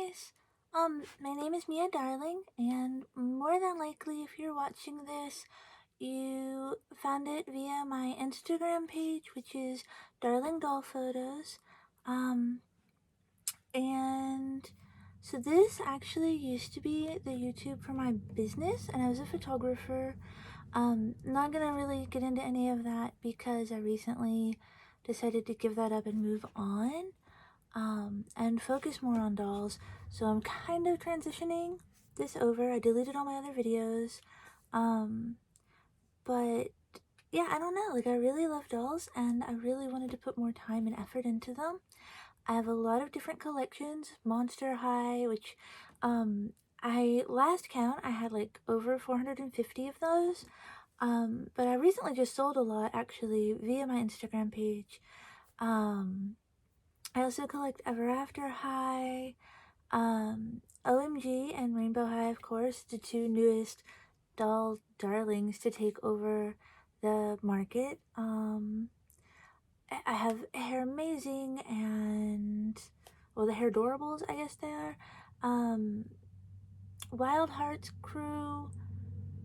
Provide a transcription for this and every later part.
guys. My name is Mia Darling, and more than likely, if you're watching this, you found it via my Instagram page, which is Darling Doll Photos. Um, and so this actually used to be the YouTube for my business, and I was a photographer. Not gonna really get into any of that because I recently decided to give that up and move on. And focus more on dolls. So I'm kind of transitioning this over. I deleted all my other videos. But yeah, I don't know. Like, I really love dolls and I really wanted to put more time and effort into them. I have a lot of different collections. Monster High, which, I last count, I had like over 450 of those. But I recently just sold a lot actually via my Instagram page. I also collect Ever After High, OMG and Rainbow High, of course, the two newest doll darlings to take over the market. I have Hair Amazing and, well, the Hair Adorables, I guess they are. Wild Hearts Crew,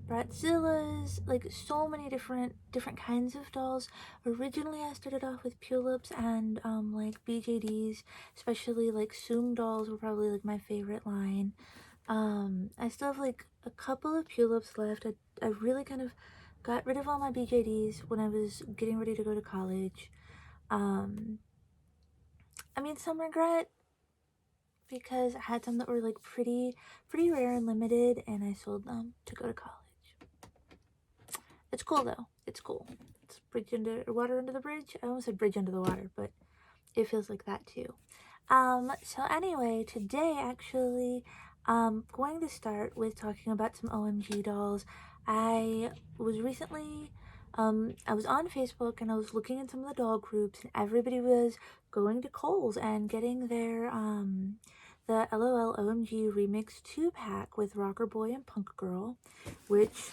Bratzillas, like so many different kinds of dolls. Originally I started off with Pulips and like BJDs, especially like Zoom dolls were probably like my favorite line. I still have like a couple of Pulips left. I really kind of got rid of all my BJDs when I was getting ready to go to college. I mean, some regret because I had some that were like pretty rare and limited, and I sold them to go to college. It's cool though. It's cool. It's bridge under water under the bridge. I almost said bridge under the water, but it feels like that too. So anyway, today actually, going to start with talking about some OMG dolls. I was recently, I was on Facebook and I was looking at some of the doll groups, and everybody was going to Kohl's and getting their, the LOL OMG Remix 2-pack with Rocker Boi and Punk Girl, which,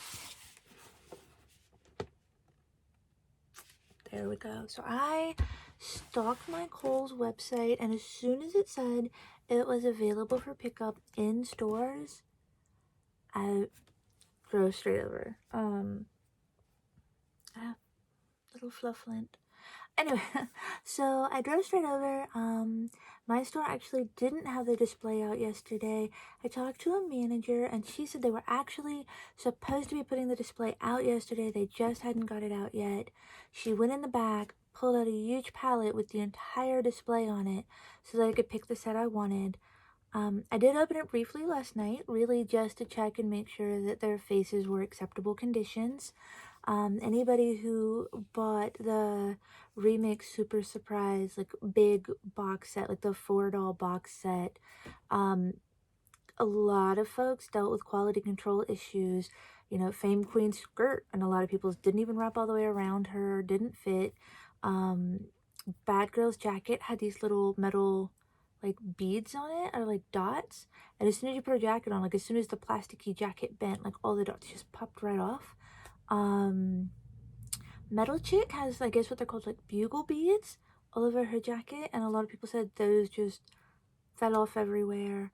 there we go. So I stalked my Kohl's website, and as soon as it said it was available for pickup in stores, I drove straight over. Little flufflint. Anyway, so I drove straight over. My store actually didn't have the display out yesterday. I talked to a manager and she said they were actually supposed to be putting the display out yesterday. They just hadn't got it out yet. She went in the back, pulled out a huge pallet with the entire display on it so that I could pick the set I wanted. I did open it briefly last night, really just to check and make sure that their faces were acceptable conditions. Anybody who bought the Remix Super Surprise, like, big box set, like the 4-doll box set, a lot of folks dealt with quality control issues. You know, Fame Queen skirt, and a lot of people's didn't even wrap all the way around her, didn't fit. Bad Girl's jacket had these little metal, like, beads on it, or like dots, and as soon as you put her jacket on, like, as soon as the plasticky jacket bent, like, all the dots just popped right off. Metal Chick has, I guess, what they're called, like, bugle beads all over her jacket, and a lot of people said those just fell off everywhere.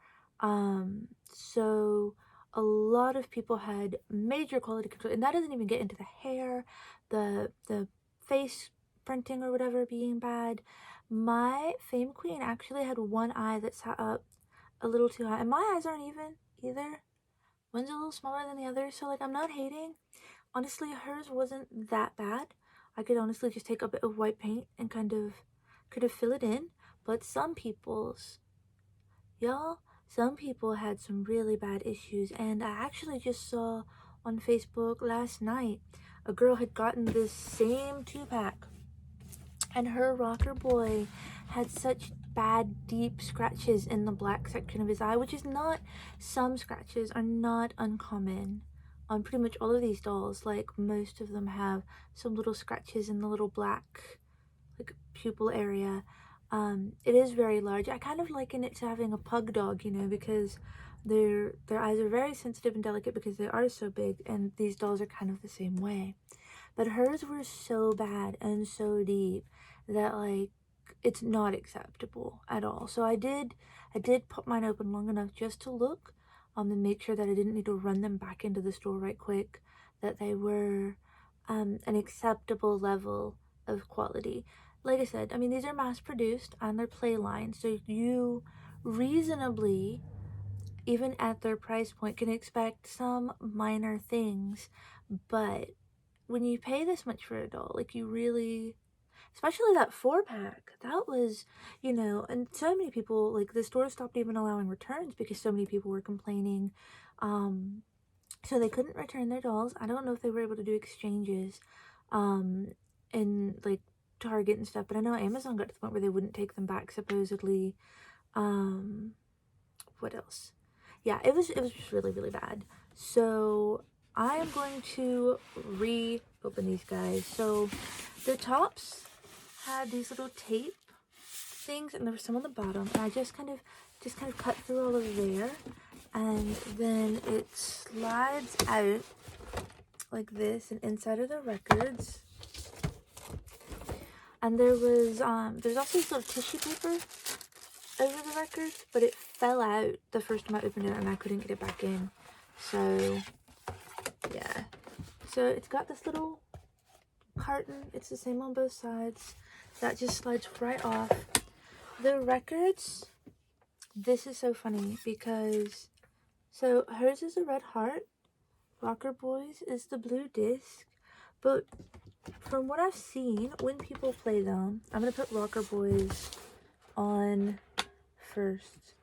So a lot of people had major quality control, and that doesn't even get into the hair, the face printing or whatever being bad. My Fame Queen actually had one eye that sat up a little too high, and my eyes aren't even either. One's a little smaller than the other, so, like, I'm not hating. Honestly, hers wasn't that bad. I could honestly just take a bit of white paint and kind of fill it in, but some people's, y'all, some people had some really bad issues. And I actually just saw on Facebook last night a girl had gotten this same 2-pack, and her rocker boy had such bad deep scratches in the black section of his eye, which is not, some scratches are not uncommon on pretty much all of these dolls. Like, most of them have some little scratches in the little black, like, pupil area. It is very large. I kind of liken it to having a pug dog, you know, because their eyes are very sensitive and delicate because they are so big, and these dolls are kind of the same way. But hers were so bad and so deep that, like, it's not acceptable at all. So I did pop mine open long enough just to look and make sure that I didn't need to run them back into the store right quick, that they were an acceptable level of quality. Like I said, I mean, these are mass produced and they're play line, so you reasonably, even at their price point, can expect some minor things. But when you pay this much for a doll, like, you really, especially that 4-pack, that was, you know, and so many people, like, the store stopped even allowing returns because so many people were complaining. So they couldn't return their dolls. I don't know if they were able to do exchanges in like Target and stuff, but I know Amazon got to the point where they wouldn't take them back supposedly. What else? Yeah, it was just really, really bad. So I am going to reopen these guys. So the tops had these little tape things, and there was some on the bottom, and I just kind of cut through all of there, and then it slides out like this and inside of the records. And there was there's also this little tissue paper over the records, but it fell out the first time I opened it and I couldn't get it back in. So yeah, so it's got this little carton. It's the same on both sides. That just slides right off. The records, this is so funny because, so hers is a red heart, Rocker Boys is the blue disc, but from what I've seen when people play them, I'm gonna put Rocker Boys on first,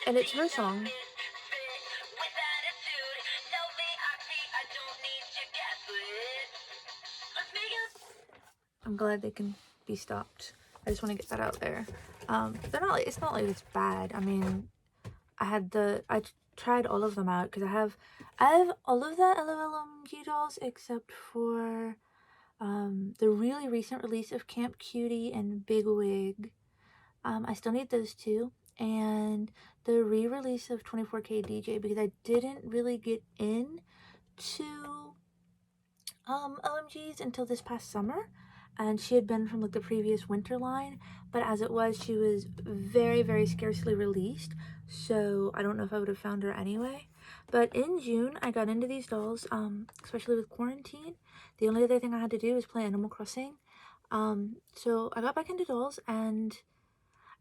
and it's her song. I'm glad they can be stopped. I just want to get that out there. They're not like, it's not like it's bad. I mean, I tried all of them out because I have all of the OMG dolls except for the really recent release of Camp Cutie and Big Wig. I still need those two, and the re-release of 24K DJ, because I didn't really get into OMGs until this past summer, and she had been from like the previous winter line, but as it was, she was very, very scarcely released, so I don't know if I would have found her anyway. But in June, I got into these dolls, especially with quarantine. The only other thing I had to do was play Animal Crossing. So I got back into dolls, and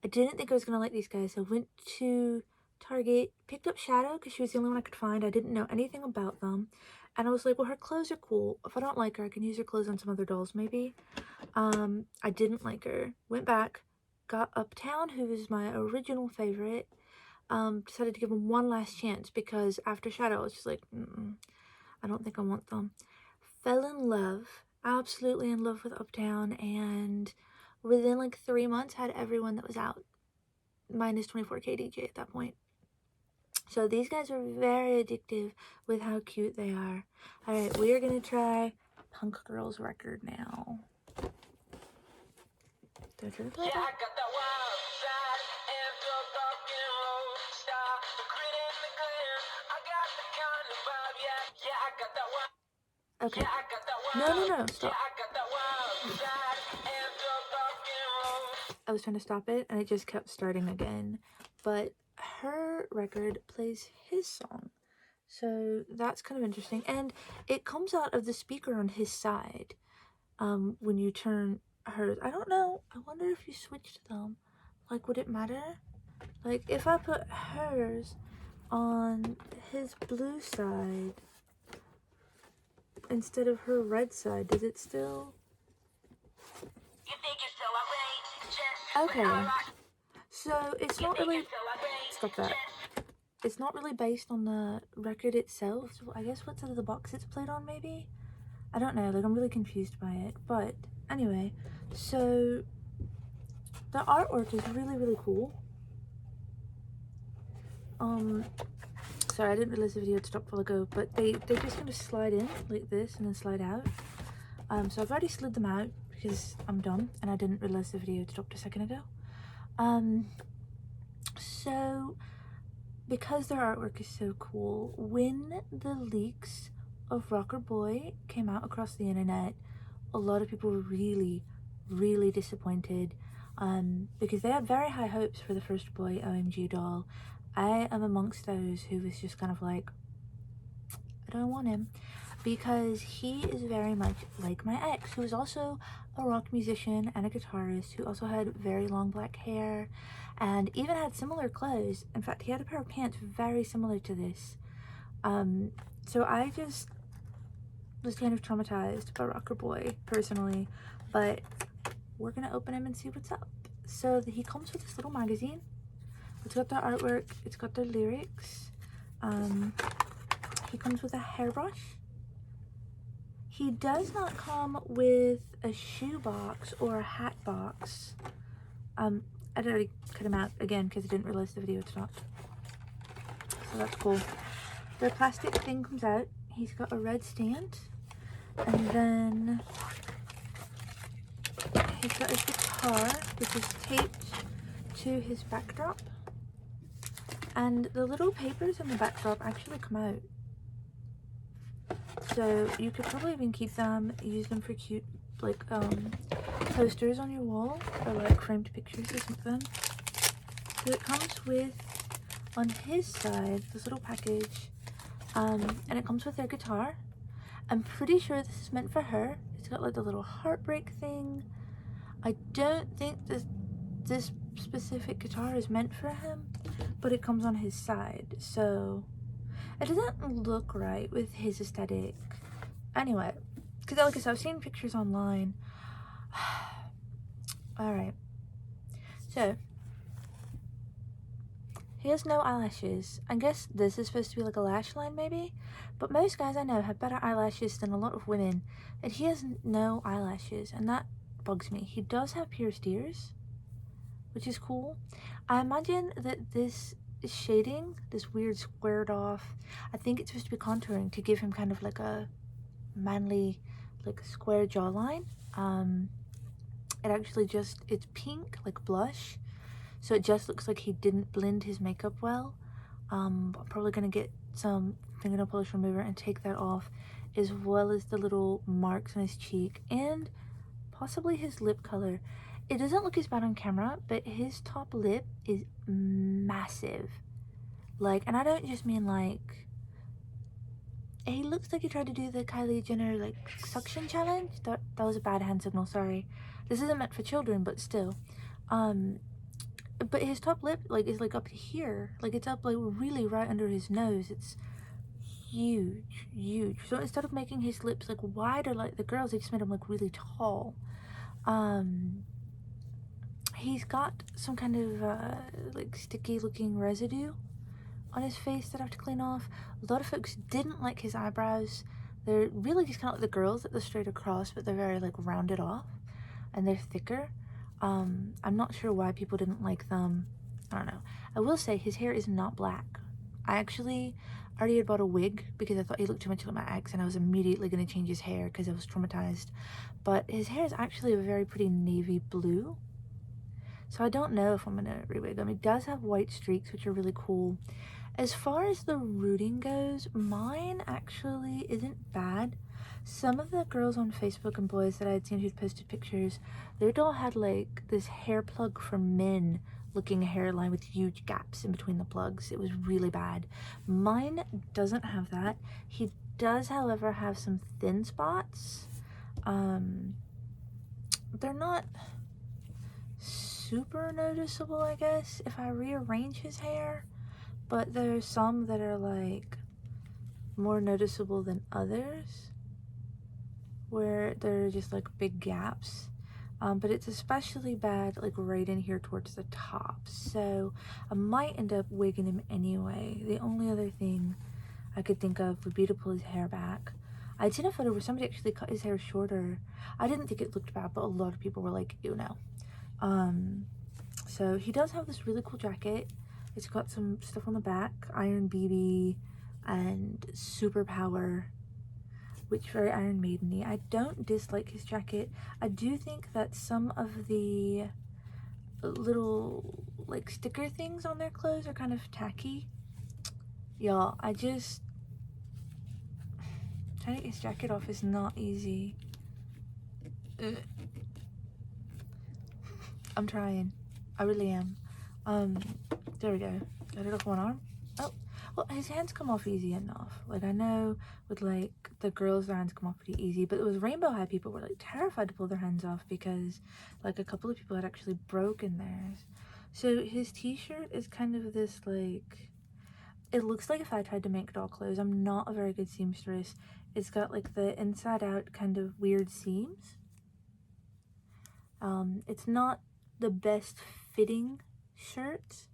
I didn't think I was gonna like these guys. I went to Target, picked up Shadow because she was the only one I could find. I didn't know anything about them, and I was like, well, her clothes are cool. If I don't like her, I can use her clothes on some other dolls maybe. I didn't like her. Went back, got Uptown, who was my original favorite. Decided to give them one last chance because after Shadow, I was just like, I don't think I want them. Fell in love, absolutely in love with Uptown, and within like 3 months had everyone that was out, minus 24K DJ at that point. So these guys are very addictive with how cute they are. Alright, we are going to try Punk Girl's record now. Yeah, I got that wild side and feel fucking roll star. The grit and the glam, I got the kind of vibe, yeah, I got that wild. Okay. Yeah, I got that wild. No, stop. Yeah, I got that wild side and feel fucking roll. I was trying to stop it and it just kept starting again. But her record plays his song. So that's kind of interesting. And it comes out of the speaker on his side when you turn hers. I don't know. I wonder if you switched them. Like, would it matter? Like, if I put hers on his blue side instead of her red side, does it still? Okay. So it's not really. Stop that. It's not really based on the record itself. So I guess what side of the box it's played on, maybe? I don't know. Like, I'm really confused by it. But anyway, so the artwork is really, really cool. Sorry, I didn't realize the video had stopped a while ago, but they just kind of slide in like this and then slide out. So I've already slid them out because I'm dumb and I didn't realize the video had stopped a second ago. So because their artwork is so cool, when the leaks of Rocker Boy came out across the internet, a lot of people were really, really disappointed because they had very high hopes for the first Boi OMG doll. I am amongst those who was just kind of like, I don't want him, because he is very much like my ex, who is also a rock musician and a guitarist, who also had very long black hair and even had similar clothes. In fact, he had a pair of pants very similar to this. So I just was kind of traumatized by Rocker Boy personally, but we're gonna open him and see what's up. So he comes with this little magazine. It's got their artwork, it's got their lyrics. He comes with a hairbrush. He does not come with a shoe box or a hat box. I'd already cut him out again because I didn't realize the video had stopped. So that's cool. The plastic thing comes out. He's got a red stand. And then he's got his guitar, which is taped to his backdrop. And the little papers in the backdrop actually come out. So you could probably even keep them, use them for cute, like, posters on your wall, or like framed pictures or something. So it comes with, on his side, this little package, and it comes with their guitar. I'm pretty sure this is meant for her. It's got like the little heartbreak thing. I don't think this specific guitar is meant for him, but it comes on his side, so it doesn't look right with his aesthetic. Anyway, because like I said, I've seen pictures online. Alright, so he has no eyelashes. I guess this is supposed to be like a lash line maybe, but most guys I know have better eyelashes than a lot of women, and he has no eyelashes, and that bugs me. He does have pierced ears, which is cool. I imagine that this shading, this weird squared off, I think it's supposed to be contouring to give him kind of like a manly, like square jawline. It actually just, it's pink, like blush, so it just looks like he didn't blend his makeup well. I'm probably gonna get some fingernail polish remover and take that off, as well as the little marks on his cheek and possibly his lip color. It doesn't look as bad on camera, but his top lip is massive. Like, and I don't just mean like, he looks like he tried to do the Kylie Jenner like suction challenge. That was a bad hand signal, sorry. This isn't meant for children, but still. But his top lip like is like up here. Like it's up like really right under his nose. It's huge, huge. So instead of making his lips like wider like the girls, they just made him look really tall. He's got some kind of like sticky looking residue on his face that I have to clean off. A lot of folks didn't like his eyebrows. They're really just kind of like the girls that they're straight across, but they're very like rounded off and they're thicker. I'm not sure why people didn't like them. I don't know. I will say his hair is not black. I actually already had bought a wig because I thought he looked too much like my ex, and I was immediately going to change his hair because I was traumatized. But his hair is actually a very pretty navy blue. So I don't know if I'm going to re-wig him. He does have white streaks, which are really cool. As far as the rooting goes, mine actually isn't bad. Some of the girls on Facebook and boys that I had seen who'd posted pictures, their doll had like this hair plug for men looking hairline with huge gaps in between the plugs. It was really bad. Mine doesn't have that. He does, however, have some thin spots. They're not super noticeable, I guess, if I rearrange his hair, but there's some that are like more noticeable than others, where there are just like big gaps. But it's especially bad like right in here towards the top, so I might end up wigging him anyway. The only other thing I could think of would be to pull his hair back. I'd seen a photo where somebody actually cut his hair shorter. I didn't think it looked bad, but a lot of people were like, ew, no. So he does have this really cool jacket. It's got some stuff on the back, Iron BB and Superpower, which very Iron Maiden-y. I don't dislike his jacket. I do think that some of the little like sticker things on their clothes are kind of tacky. Y'all, trying to get his jacket off is not easy. Ugh. I'm trying. I really am. There we go. Got it off one arm. Oh, well, his hands come off easy enough. Like, I know with, like, the girls, their hands come off pretty easy, but with Rainbow High, people were, like, terrified to pull their hands off because, like, a couple of people had actually broken theirs. So his t-shirt is kind of this, like, it looks like if I tried to make doll clothes. I'm not a very good seamstress. It's got, like, the inside out kind of weird seams. It's not the best fitting shirt.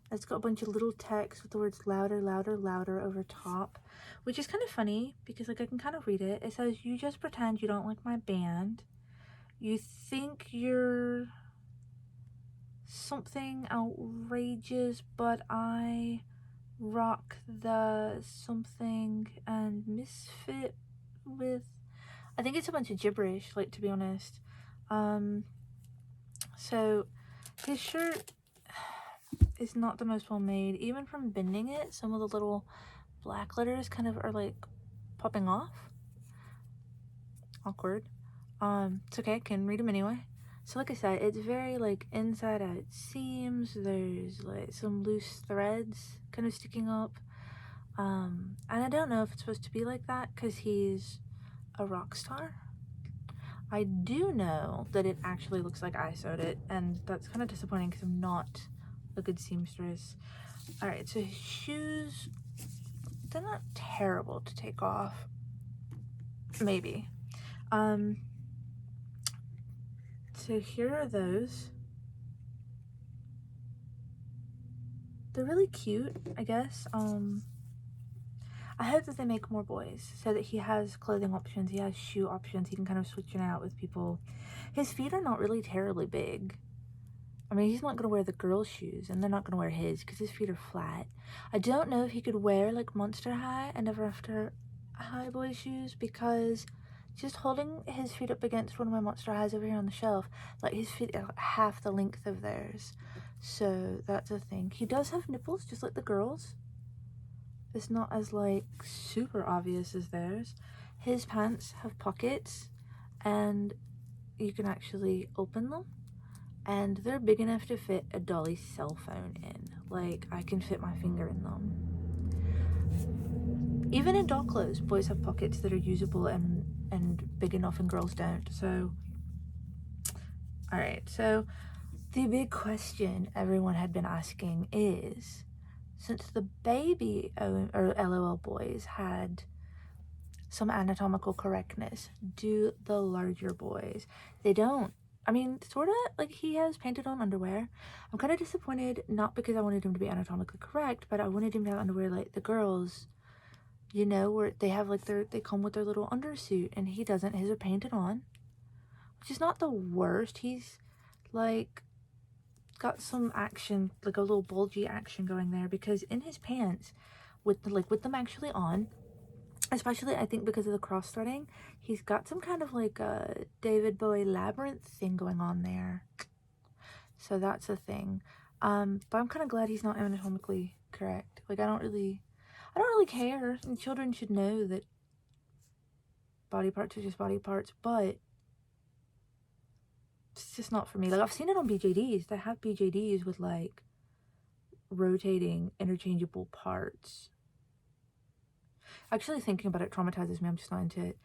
It's got a bunch of little text with the words louder, louder, louder over top, which is kind of funny because, like, I can kind of read it. It says, you just pretend you don't like my band. You think you're something outrageous, but I rock the something and misfit with. I think it's a bunch of gibberish, like, to be honest. So his shirt is not the most well made. Even from bending it, some of the little black letters kind of are like popping off. Awkward. It's okay, I can read them anyway. So like I said, it's very like inside out seams. There's like some loose threads kind of sticking up. And I don't know if it's supposed to be like that because he's a rock star. I do know that it actually looks like I sewed it, and that's kind of disappointing because I'm not a good seamstress. Alright, so his shoes, they're not terrible to take off. Maybe. So here are those. They're really cute, I guess. I hope that they make more boys so that he has clothing options, he has shoe options, he can kind of switch in and out with people. His feet are not really terribly big. I mean, he's not going to wear the girls' shoes, and they're not going to wear his because his feet are flat. I don't know if he could wear, like, Monster High and Ever After High boy shoes because just holding his feet up against one of my Monster Highs over here on the shelf, like, his feet are half the length of theirs. So that's a thing. He does have nipples, just like the girls. It's not as, like, super obvious as theirs. His pants have pockets, and you can actually open them. And they're big enough to fit a dolly's cell phone in. Like, I can fit my finger in them. Even in doll clothes, boys have pockets that are usable and big enough and girls don't. So, alright, so the big question everyone had been asking is, since the baby or LOL boys had some anatomical correctness, do the larger boys? They don't. I mean, sort of, like, he has painted on underwear. I'm kind of disappointed, not because I wanted him to be anatomically correct, but I wanted him to have underwear like the girls, you know, where they have, like, they come with their little undersuit, and he doesn't. His are painted on, which is not the worst. He's, like, got some action, like a little bulgy action going there, because in his pants, with them actually on, especially I think because of the cross threading, he's got some kind of like a David Bowie labyrinth thing going on there. So that's a thing. But I'm kind of glad he's not anatomically correct. Like, I don't really care. And children should know that body parts are just body parts, but it's just not for me. Like, I've seen it on BJDs. They have BJDs with, like, rotating interchangeable parts. Actually, thinking about it traumatizes me. I'm just not into it.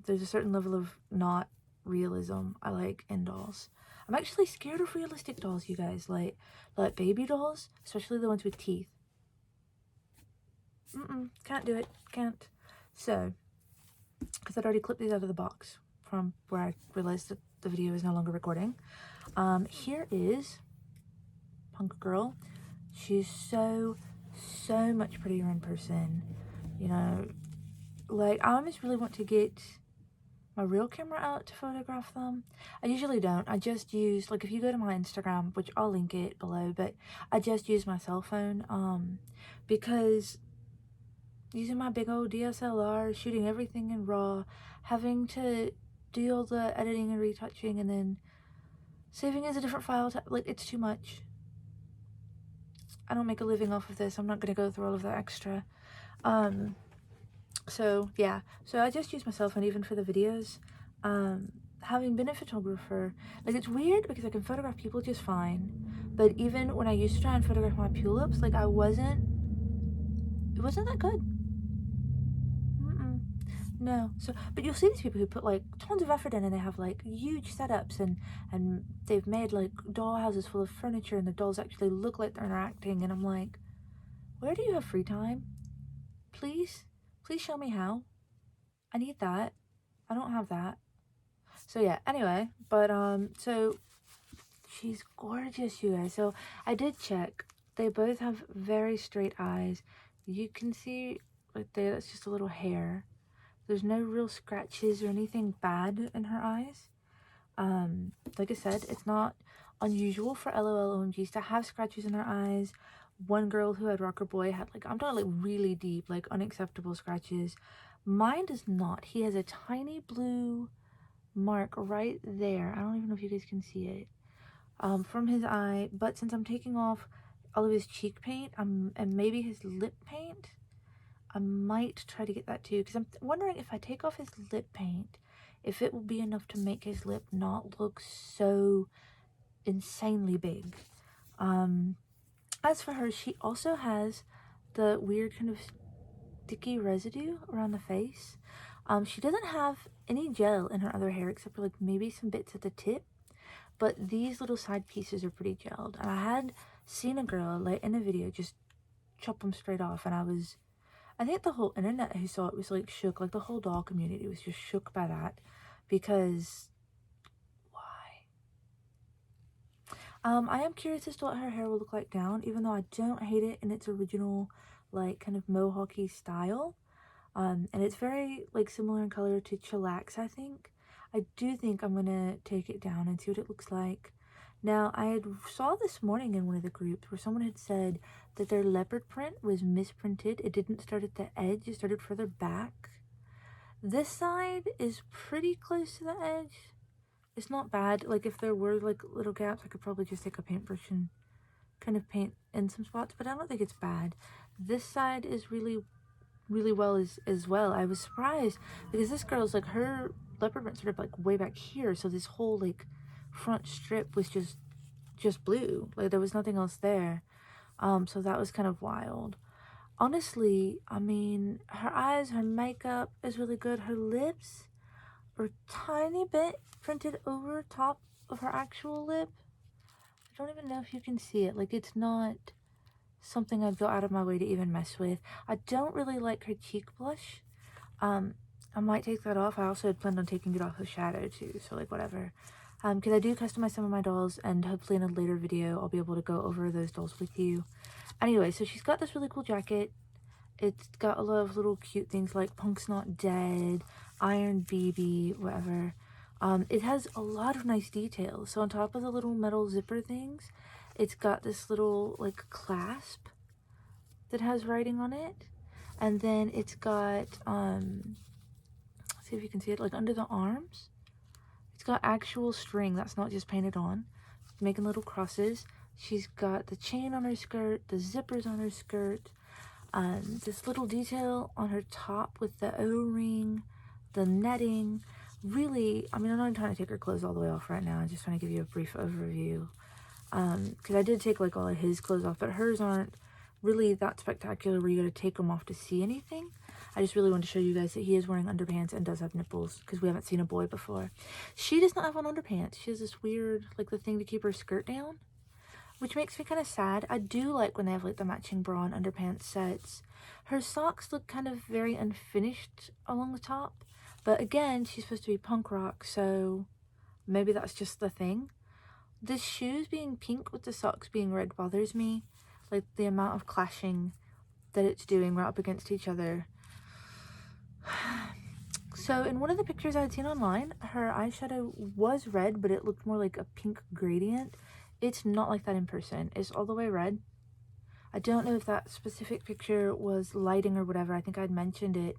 There's a certain level of not realism I like in dolls. I'm actually scared of realistic dolls, you guys. Like baby dolls, especially the ones with teeth. Can't do it. Can't. So, because I'd already clipped these out of the box from where I realized that the video is no longer recording. Here is Punk Girl. She's so much prettier in person. You know, like, I almost really want to get my real camera out to photograph them. I usually don't. I just use, like, if you go to my Instagram, which I'll link it below, but I just use my cell phone, because using my big old DSLR, shooting everything in RAW, having to do all the editing and retouching, and then saving as a different file, like, it's too much. I don't make a living off of this. I'm not gonna go through all of that extra. So yeah, so I just use my cell phone even for the videos. having been a photographer, like, it's weird because I can photograph people just fine, but even when I used to try and photograph my tulips, like, it wasn't that good. No. So, but you'll see these people who put like tons of effort in, and they have like huge setups, and they've made like doll houses full of furniture, and the dolls actually look like they're interacting, and I'm like, where do you have free time? Please show me how. I need that. I don't have that. So yeah, anyway, but so she's gorgeous, you guys. So I did check. They both have very straight eyes. You can see right there, that's just a little hair. There's no real scratches or anything bad in her eyes. Like I said, it's not unusual for LOL OMGs to have scratches in their eyes. One girl who had Rocker Boy had like, I'm talking like really deep, like unacceptable scratches. Mine does not. He has a tiny blue mark right there. I don't even know if you guys can see it. From his eye, but since I'm taking off all of his cheek paint, and maybe his lip paint, I might try to get that too, because I'm wondering if I take off his lip paint, if it will be enough to make his lip not look so insanely big. As for her, she also has the weird kind of sticky residue around the face. She doesn't have any gel in her other hair except for like maybe some bits at the tip, but these little side pieces are pretty gelled. And I had seen a girl like in a video just chop them straight off, and I think the whole internet who saw it was like shook, like the whole doll community was just shook by that, because why? I am curious as to what her hair will look like down, even though I don't hate it in its original like kind of mohawky style. And it's very like similar in color to Chillax, I think. I do think I'm gonna take it down and see what it looks like. Now, I had saw this morning in one of the groups where someone had said that their leopard print was misprinted. It didn't start at the edge, it started further back. This side is pretty close to the edge. It's not bad. Like, if there were like little gaps, I could probably just take a paintbrush and kind of paint in some spots, but I don't think it's bad. This side is really well as well. I was surprised because this girl's like, her leopard print started like way back here, so this whole like front strip was just blue, like there was nothing else there. So that was kind of wild. Honestly, I mean, her eyes, her makeup is really good. Her lips are a tiny bit printed over top of her actual lip. I don't even know if you can see it. Like, it's not something I'd go out of my way to even mess with. I don't really like her cheek blush. I might take that off. I also had planned on taking it off of shadow too, so like whatever. Because I do customize some of my dolls, and hopefully in a later video I'll be able to go over those dolls with you. Anyway, so she's got this really cool jacket. It's got a lot of little cute things like Punk's Not Dead, Iron BB, whatever. It has a lot of nice details. So on top of the little metal zipper things, it's got this little like clasp that has writing on it. And then it's got, let's see if you can see it, like under the arms, it's got actual string that's not just painted on, making little crosses. She's got the chain on her skirt, the zippers on her skirt, this little detail on her top with the O-ring, the netting. Really, I mean, I'm not trying to take her clothes all the way off right now. I'm just trying to give you a brief overview. Because I did take like all of his clothes off, but hers aren't really that spectacular where you gotta take them off to see anything. I just really wanted to show you guys that he is wearing underpants and does have nipples, because we haven't seen a boy before. She does not have on underpants. She has this weird, like, the thing to keep her skirt down, which makes me kind of sad. I do like when they have like the matching bra and underpants sets. Her socks look kind of very unfinished along the top, but again, she's supposed to be punk rock, so maybe that's just the thing. The shoes being pink with the socks being red bothers me. Like, the amount of clashing that it's doing right up against each other. So in one of the pictures I had seen online, her eyeshadow was red, but it looked more like a pink gradient. It's not like that in person. It's all the way red. I don't know if that specific picture was lighting or whatever. I think I'd mentioned it.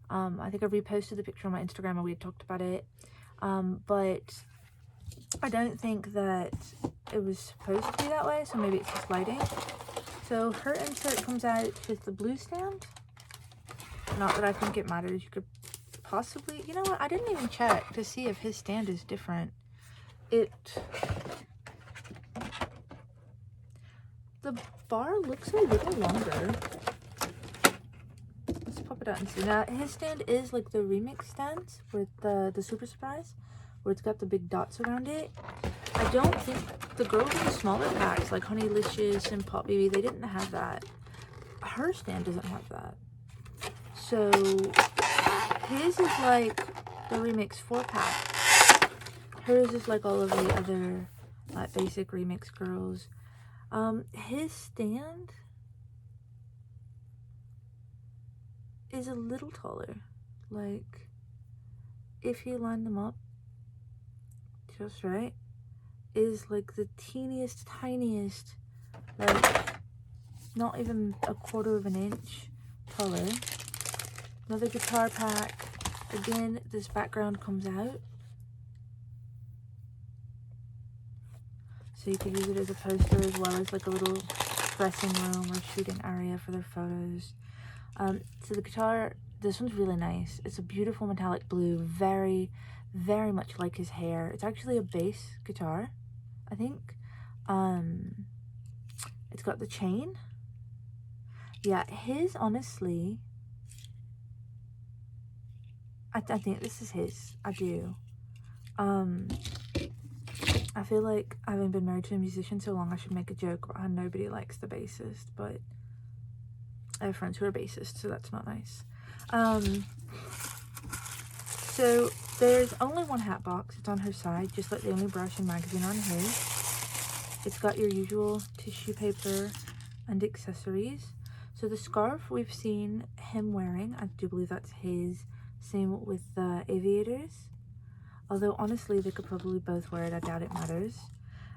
I think I reposted the picture on my Instagram and we had talked about it. But I don't think that it was supposed to be that way, so maybe it's just lighting. So her insert comes out with the blue stand. Not that I think it matters. You could possibly, you know what, I didn't even check to see if his stand is different. The bar looks a little longer. Let's pop it out and see. Now, his stand is like the REMIX stands with the Super Surprise, where it's got the big dots around it. I don't think the girls in the smaller packs, like Honeylicious and Pop Baby, they didn't have that. Her stand doesn't have that. So, his is like the REMIX 4-pack. Hers is like all of the other basic REMIX girls. His stand is a little taller. Like, if you line them up just right, is like the teeniest, tiniest, like not even a quarter of an inch taller. Another guitar pack. Again, this background comes out, so you could use it as a poster as well as like a little dressing room or shooting area for their photos. So the guitar, this one's really nice. It's a beautiful metallic blue, very, very much like his hair. It's actually a bass guitar, I think. It's got the chain. Yeah, his, honestly, I think this is his. I do. I feel like having been married to a musician so long, I should make a joke about how nobody likes the bassist, but I have friends who are bassists, so that's not nice. So there's only one hat box. It's on her side, just like the only brush and magazine on his. It's got your usual tissue paper and accessories. So the scarf we've seen him wearing, I do believe that's his. Same with the aviators. Although honestly, they could probably both wear it. I doubt it matters.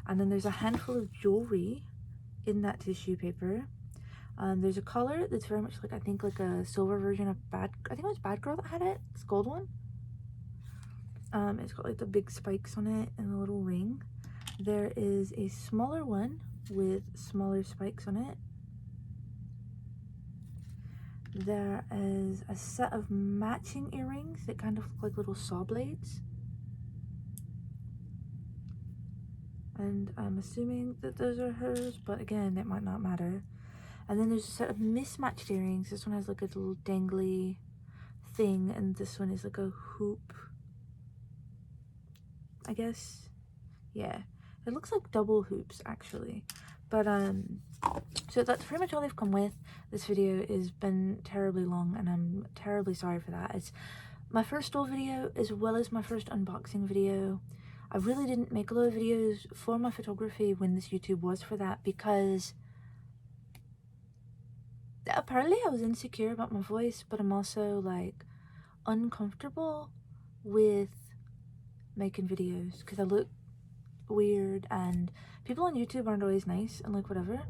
And then there's a handful of jewelry in that tissue paper. There's a collar that's very much like, I think like a silver version of I think it was Bad Girl that had it. It's a gold one. It's got like the big spikes on it and a little ring. There is a smaller one with smaller spikes on it. There is a set of matching earrings that kind of look like little saw blades. And I'm assuming that those are hers, but again, it might not matter. And then there's a set of mismatched earrings. This one has like a little dangly thing, and this one is like a hoop, I guess. Yeah, it looks like double hoops actually. But so that's pretty much all they've come with. This video has been terribly long, and I'm terribly sorry for that. It's my first doll video as well as my first unboxing video. I really didn't make a lot of videos for my photography when this YouTube was for that, because apparently I was insecure about my voice, but I'm also like uncomfortable with making videos because I look weird and people on YouTube aren't always nice and like whatever.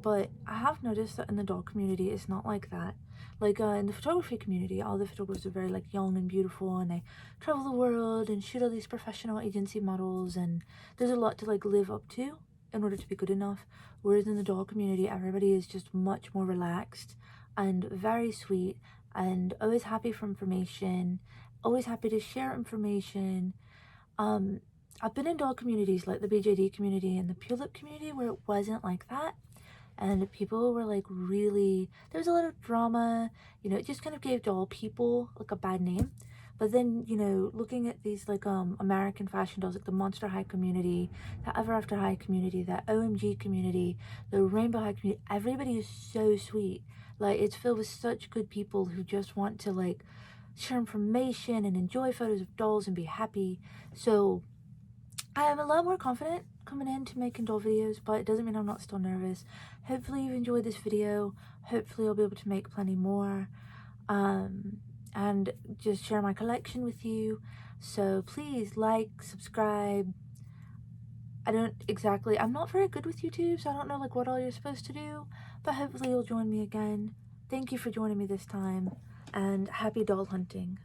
But I have noticed that in the doll community it's not like that. Like in the photography community, all the photographers are very like young and beautiful, and they travel the world and shoot all these professional agency models, and there's a lot to like live up to in order to be good enough. Whereas in the doll community, everybody is just much more relaxed and very sweet and always happy for information, always happy to share information. I've been in doll communities like the BJD community and the Pure Lip community where it wasn't like that. And people were like really, there was a lot of drama, you know, it just kind of gave doll people like a bad name. But then, you know, looking at these like American fashion dolls, like the Monster High community, the Ever After High community, the OMG community, the Rainbow High community, everybody is so sweet. Like, it's filled with such good people who just want to like share information and enjoy photos of dolls and be happy. So I am a lot more confident coming into making doll videos, but it doesn't mean I'm not still nervous. Hopefully you've enjoyed this video. Hopefully I'll be able to make plenty more and just share my collection with you. So please like, subscribe. I'm not very good with YouTube, so I don't know like what all you're supposed to do, but hopefully you'll join me again. Thank you for joining me this time, and happy doll hunting.